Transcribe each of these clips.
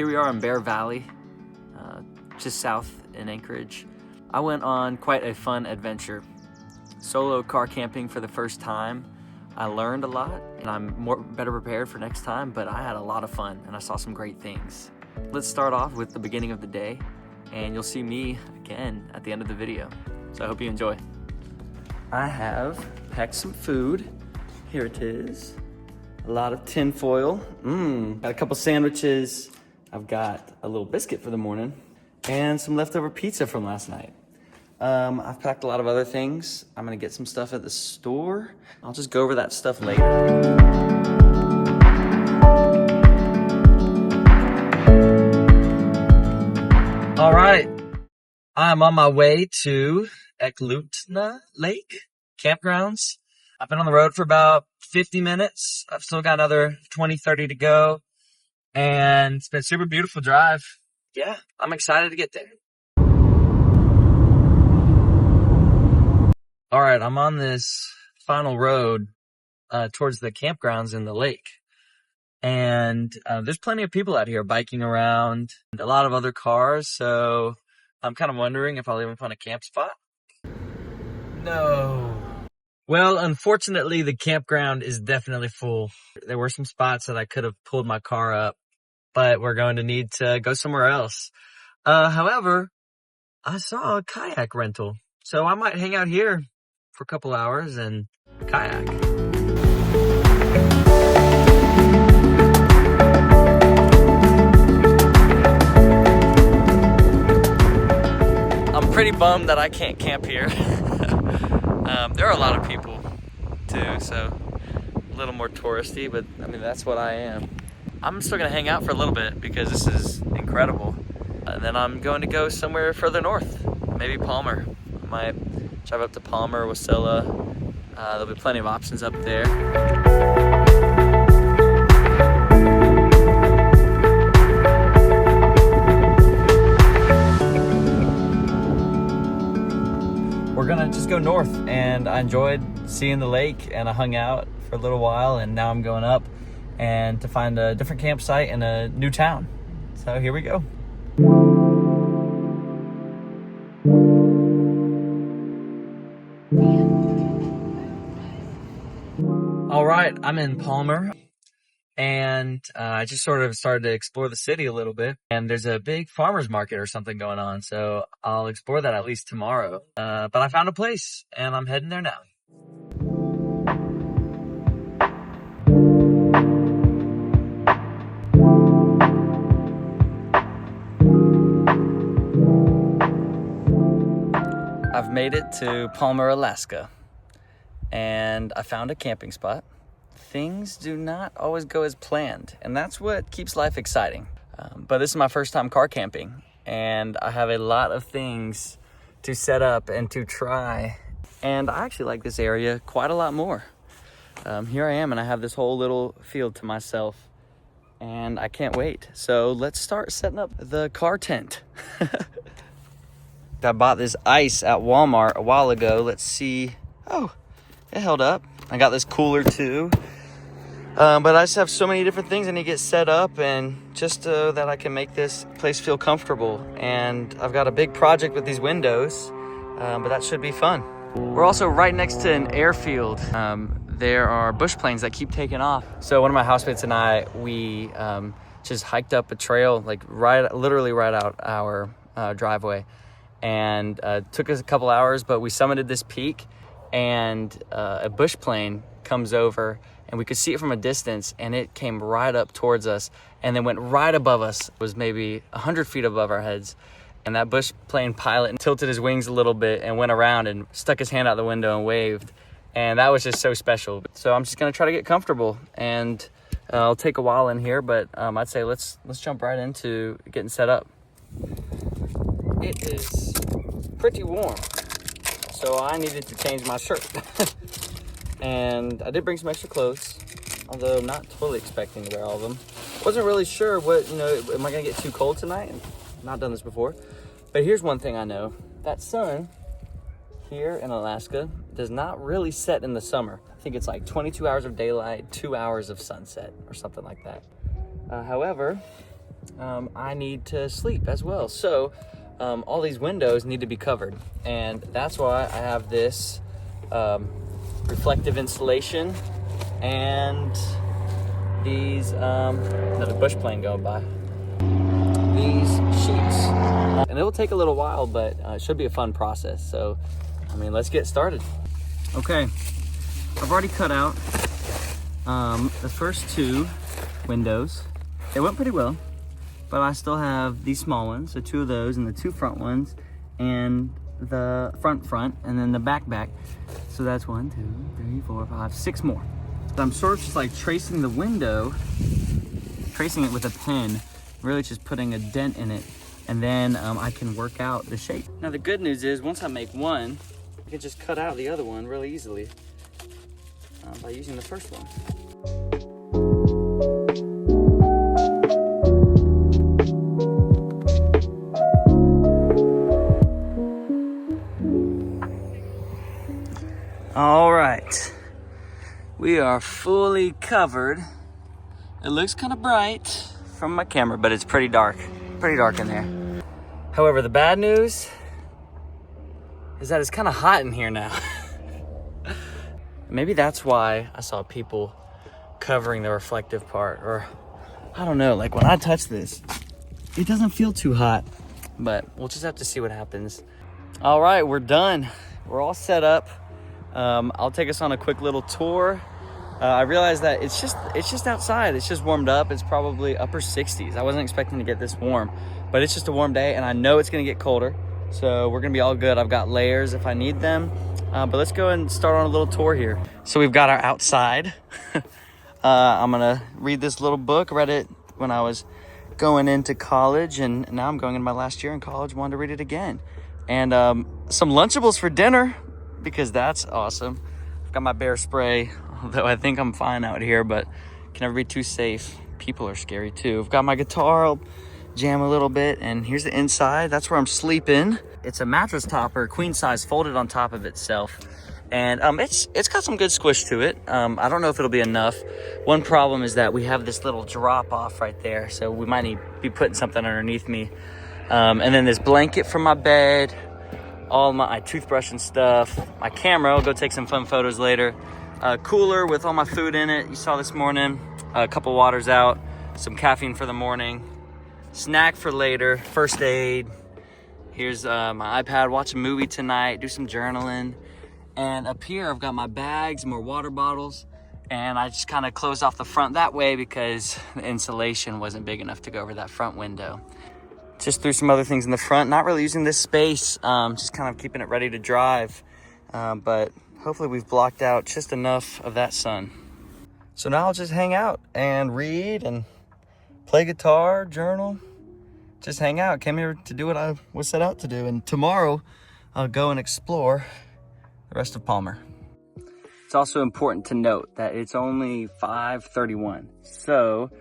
Here we are in Bear Valley, just south in Anchorage. I went on quite a fun adventure. Solo car camping for the first time. I learned a lot and I'm better prepared for next time, but I had a lot of fun and I saw some great things. Let's start off with the beginning of the day and you'll see me again at the end of the video. So I hope you enjoy. I have packed some food. Here it is. A lot of tin foil. Got a couple sandwiches. I've got a little biscuit for the morning and some leftover pizza from last night. I've packed a lot of other things. I'm gonna get some stuff at the store. I'll just go over that stuff later. All right, I'm on my way to Eklutna Lake Campgrounds. I've been on the road for about 50 minutes. I've still got another 20, 30 to go. And it's been a super beautiful drive. Yeah, I'm excited to get there. All right, I'm on this final road towards the campgrounds in the lake. And there's plenty of people out here biking around, and a lot of other cars. So I'm kind of wondering if I'll even find a camp spot. No. Well, unfortunately, the campground is definitely full. There were some spots that I could have pulled my car up, but we're going to need to go somewhere else. However, I saw a kayak rental, so I might hang out here for a couple hours and kayak. I'm pretty bummed that I can't camp here. There are a lot of people too, so a little more touristy, but I mean, that's what I am. I'm still gonna hang out for a little bit because this is incredible. And then I'm going to go somewhere further north, maybe Palmer. I might drive up to Palmer, Wasilla. There'll be plenty of options up there. We're gonna just go north, and I enjoyed seeing the lake and I hung out for a little while, and now I'm going up and to find a different campsite in a new town. So here we go. All right, I'm in Palmer, and I just sort of started to explore the city a little bit, and there's a big farmer's market or something going on, so I'll explore that at least tomorrow. But I found a place, and I'm heading there now. I've made it to Palmer, Alaska, and I found a camping spot. Things do not always go as planned, and that's what keeps life exciting. But this is my first time car camping, and I have a lot of things to set up and to try. And I actually like this area quite a lot more. Here I am, and I have this whole little field to myself, and I can't wait. So let's start setting up the car tent. I bought this ice at Walmart a while ago. Let's see. Oh, it held up. I got this cooler too. But I just have so many different things I need to get set up, and just that I can make this place feel comfortable. And I've got a big project with these windows, but that should be fun. We're also right next to an airfield. There are bush planes that keep taking off. So one of my housemates and I, we just hiked up a trail, like literally right out our driveway. And took us a couple hours, but we summited this peak, and a bush plane comes over, and we could see it from a distance, and it came right up towards us and then went right above us. It was maybe 100 feet above our heads, and that bush plane pilot tilted his wings a little bit and went around and stuck his hand out the window and waved, and that was just so special. So I'm just gonna try to get comfortable, and I'll take a while in here, but I'd say let's jump right into getting set up. It is pretty warm, so I needed to change my shirt. And I did bring some extra clothes, although I'm not totally expecting to wear all of them. Wasn't really sure what, am I gonna get too cold tonight? I've not done this before. But here's one thing I know. That sun here in Alaska does not really set in the summer. I think it's like 22 hours of daylight, 2 hours of sunset or something like that. However, I need to sleep as well. So all these windows need to be covered. And that's why I have this reflective insulation and these, another bush plane going by, these sheets. And it'll take a little while, but it should be a fun process. So, I mean, let's get started. Okay, I've already cut out the first two windows. They went pretty well, but I still have these small ones, so two of those, and the two front ones, and the front, and then the back. So that's 1, 2, 3, 4, 5, 6 more. So I'm sort of just like tracing the window, tracing it with a pen, really just putting a dent in it, and then I can work out the shape. Now the good news is, once I make one, I can just cut out the other one really easily by using the first one. All right, we are fully covered. It looks kind of bright from my camera, but it's pretty dark in there. However, the bad news is that it's kind of hot in here now. Maybe that's why I saw people covering the reflective part, or I don't know, like when I touch this, it doesn't feel too hot, but we'll just have to see what happens. All right, we're done. We're all set up. I'll take us on a quick little tour. I realized that it's just outside. It's just warmed up. It's probably upper 60s. I wasn't expecting to get this warm, but it's just a warm day, and I know it's gonna get colder. So we're gonna be all good. I've got layers if I need them. But let's go and start on a little tour here. So we've got our outside. I'm gonna read this little book. Read it when I was going into college, and now I'm going into my last year in college. Wanted to read it again. And some Lunchables for dinner, because that's awesome. I've got my bear spray, although I think I'm fine out here, but can never be too safe. People are scary too. I've got my guitar. I'll jam a little bit, and here's the inside. That's where I'm sleeping. It's a mattress topper, queen size, folded on top of itself, and it's got some good squish to it. I don't know if it'll be enough. One problem is that we have this little drop off right there, so we might need to be putting something underneath me. And then this blanket from my bed, all my toothbrush and stuff, my camera. I'll go take some fun photos later. Cooler with all my food in it. You saw this morning. A couple waters out, some caffeine for the morning, snack for later, first aid. Here's my iPad, watch a movie tonight, do some journaling. And up here, I've got my bags, more water bottles, and I just kind of closed off the front that way because the insulation wasn't big enough to go over that front window. Just threw some other things in the front, not really using this space, just kind of keeping it ready to drive. But hopefully we've blocked out just enough of that sun. So now I'll just hang out and read and play guitar, journal, just hang out. Came here to do what I was set out to do. And tomorrow I'll go and explore the rest of Palmer. It's also important to note that it's only 5:31. So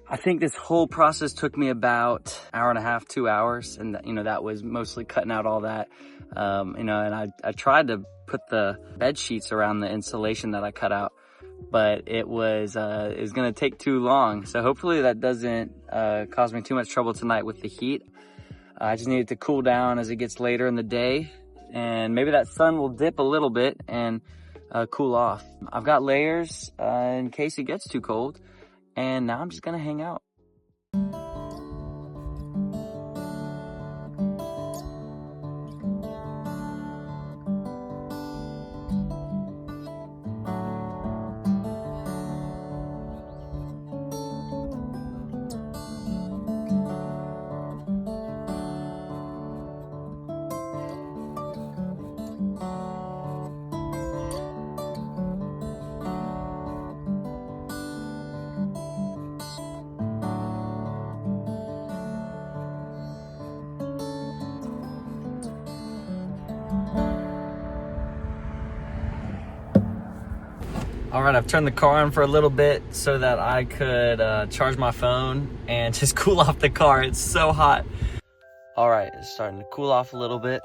I think this whole process took me about an hour and a half, 2 hours. And that was mostly cutting out all that, and I tried to put the bed sheets around the insulation that I cut out, but it was gonna take too long. So hopefully that doesn't cause me too much trouble tonight with the heat. I just need it to cool down as it gets later in the day, and maybe that sun will dip a little bit and cool off. I've got layers in case it gets too cold, and now I'm just gonna hang out. All right, I've turned the car on for a little bit so that I could charge my phone and just cool off the car. It's so hot. All right, it's starting to cool off a little bit,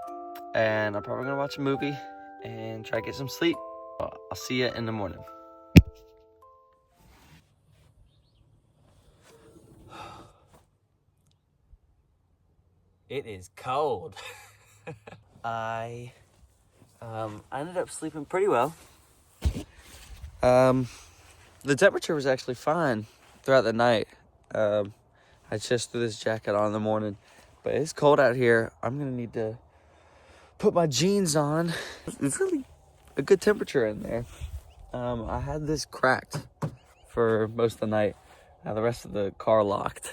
and I'm probably gonna watch a movie and try to get some sleep. I'll see you in the morning. It is cold. I ended up sleeping pretty well. The temperature was actually fine throughout the night. I just threw this jacket on in the morning, but it's cold out here. I'm gonna need to put my jeans on. It's really a good temperature in there. I had this cracked for most of the night. The rest of the car locked.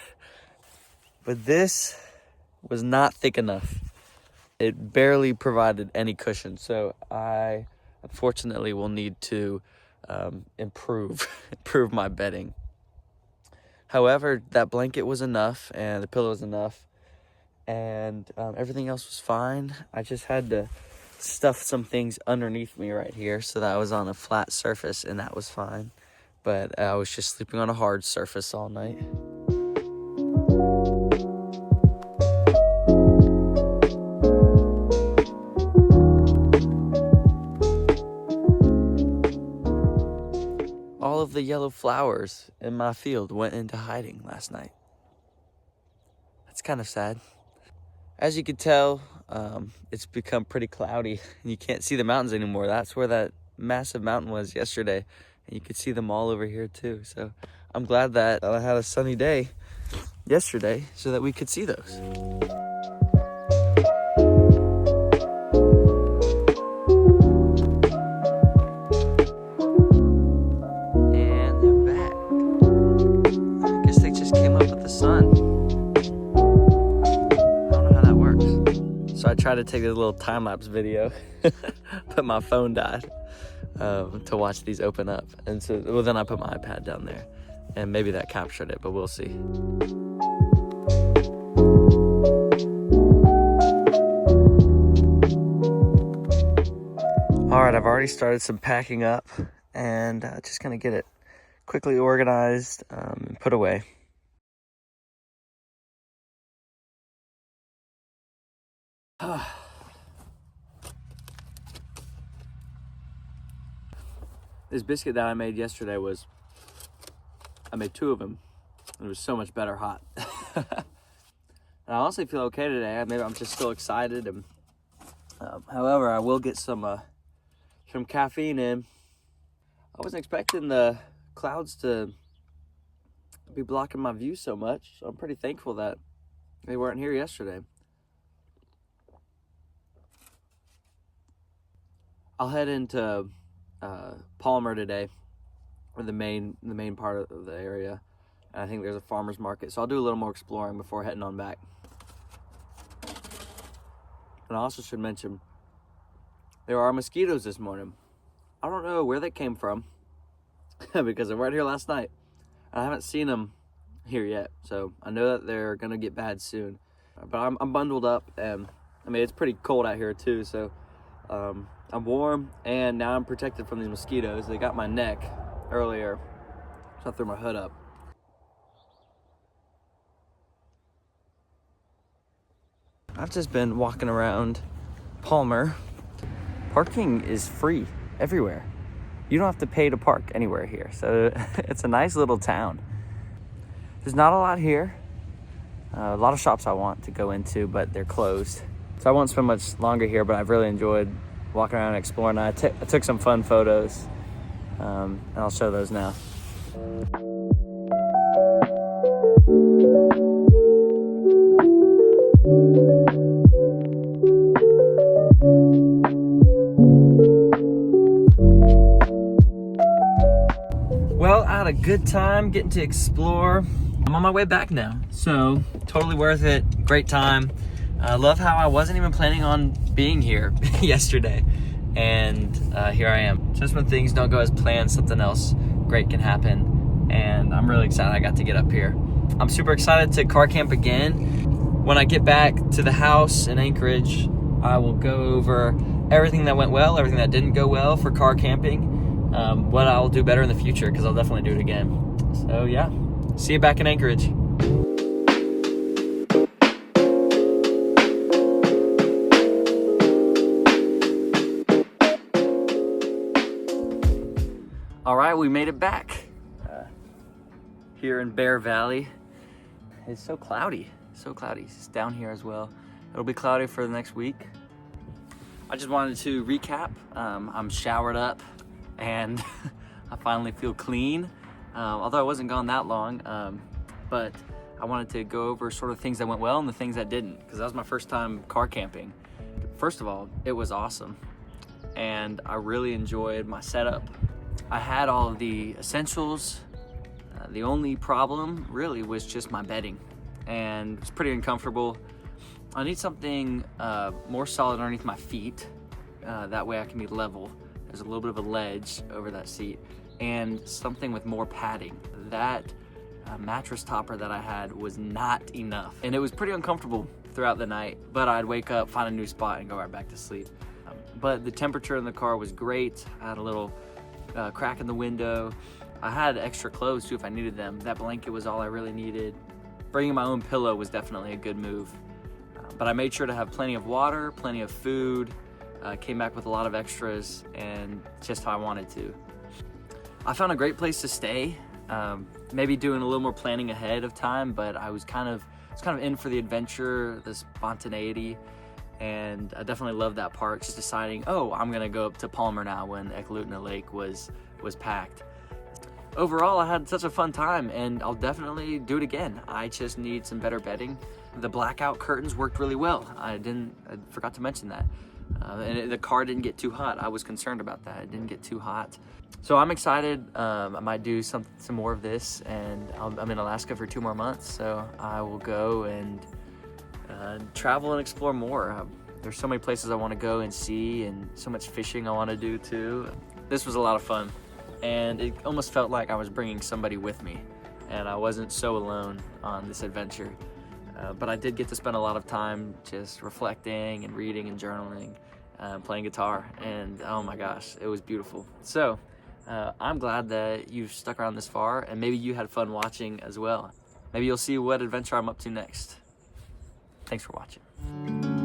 But this was not thick enough. It barely provided any cushion. So I unfortunately will need to improve my bedding. However, that blanket was enough and the pillow was enough. And everything else was fine. I just had to stuff some things underneath me right here so that I was on a flat surface, and that was fine. But I was just sleeping on a hard surface all night. All of the yellow flowers in my field went into hiding last night. That's kind of sad. As you can tell, it's become pretty cloudy and you can't see the mountains anymore. That's where that massive mountain was yesterday. And you could see them all over here too. So I'm glad that I had a sunny day yesterday so that we could see those. And they're back. I guess they just came up with the sun. So I tried to take a little time-lapse video, but my phone died to watch these open up. And so, well, then I put my iPad down there, and maybe that captured it, but we'll see. All right, I've already started some packing up, and just gonna get it quickly organized and put away. This biscuit that I made yesterday I made 2 of them. It was so much better hot. And I honestly feel okay today. Maybe I'm just still excited. And however, I will get some caffeine in. I wasn't expecting the clouds to be blocking my view so much. So I'm pretty thankful that they weren't here yesterday. I'll head into Palmer today, or the main part of the area, and I think there's a farmer's market, so I'll do a little more exploring before heading on back. And I also should mention there are mosquitoes this morning. I don't know where they came from because they weren't here last night. I haven't seen them here yet, so I know that they're gonna get bad soon. But I'm bundled up, and I mean it's pretty cold out here too, so I'm warm, and now I'm protected from these mosquitoes. They got my neck earlier, so I threw my hood up. I've just been walking around Palmer. Parking is free everywhere. You don't have to pay to park anywhere here, so it's a nice little town. There's not a lot here. A lot of shops I want to go into, but they're closed. So I won't spend much longer here, but I've really enjoyed walking around and exploring. I took some fun photos, and I'll show those now. Well, I had a good time getting to explore. I'm on my way back now, so totally worth it. Great time. I love how I wasn't even planning on being here yesterday, and here I am. Just when things don't go as planned, something else great can happen, and I'm really excited I got to get up here. I'm super excited to car camp again. When I get back to the house in Anchorage, I will go over everything that went well, everything that didn't go well for car camping, what I'll do better in the future, because I'll definitely do it again. So yeah, see you back in Anchorage. All right, we made it back here in Bear Valley. It's so cloudy, It's down here as well. it'll be cloudy for the next week. I just wanted to recap. I'm showered up and I finally feel clean. Although I wasn't gone that long, but I wanted to go over sort of things that went well and the things that didn't, because that was my first time car camping. First of all, it was awesome and I really enjoyed my setup. I had all of the essentials. The only problem really was just my bedding, and it's pretty uncomfortable. I need something more solid underneath my feet. That way I can be level. There's a little bit of a ledge over that seat, and something with more padding. That mattress topper that I had was not enough, and it was pretty uncomfortable throughout the night, but I'd wake up, find a new spot, and go right back to sleep. But the temperature in the car was great. I had a little crack in the window. I had extra clothes too if I needed them. That blanket was all I really needed. Bringing my own pillow was definitely a good move. But I made sure to have plenty of water, plenty of food, came back with a lot of extras, and just how I wanted to. I found a great place to stay. Maybe doing a little more planning ahead of time, but I was kind of in for the adventure, the spontaneity, and I definitely loved that part. Just deciding, oh, I'm gonna go up to Palmer now when Ekalutna Lake was packed. Overall, I had such a fun time, and I'll definitely do it again. I just need some better bedding. The blackout curtains worked really well. I forgot to mention that. And the car didn't get too hot. I was concerned about that. It didn't get too hot. So I'm excited. I might do some more of this, and I'm in Alaska for 2 more months, so I will go and travel and explore more. There's so many places I want to go and see, and so much fishing I want to do too. This was a lot of fun, and it almost felt like I was bringing somebody with me, and I wasn't so alone on this adventure. But I did get to spend a lot of time just reflecting and reading and journaling, playing guitar, and oh my gosh, it was beautiful. So I'm glad that you've stuck around this far, and maybe you had fun watching as well. Maybe you'll see what adventure I'm up to next. Thanks for watching.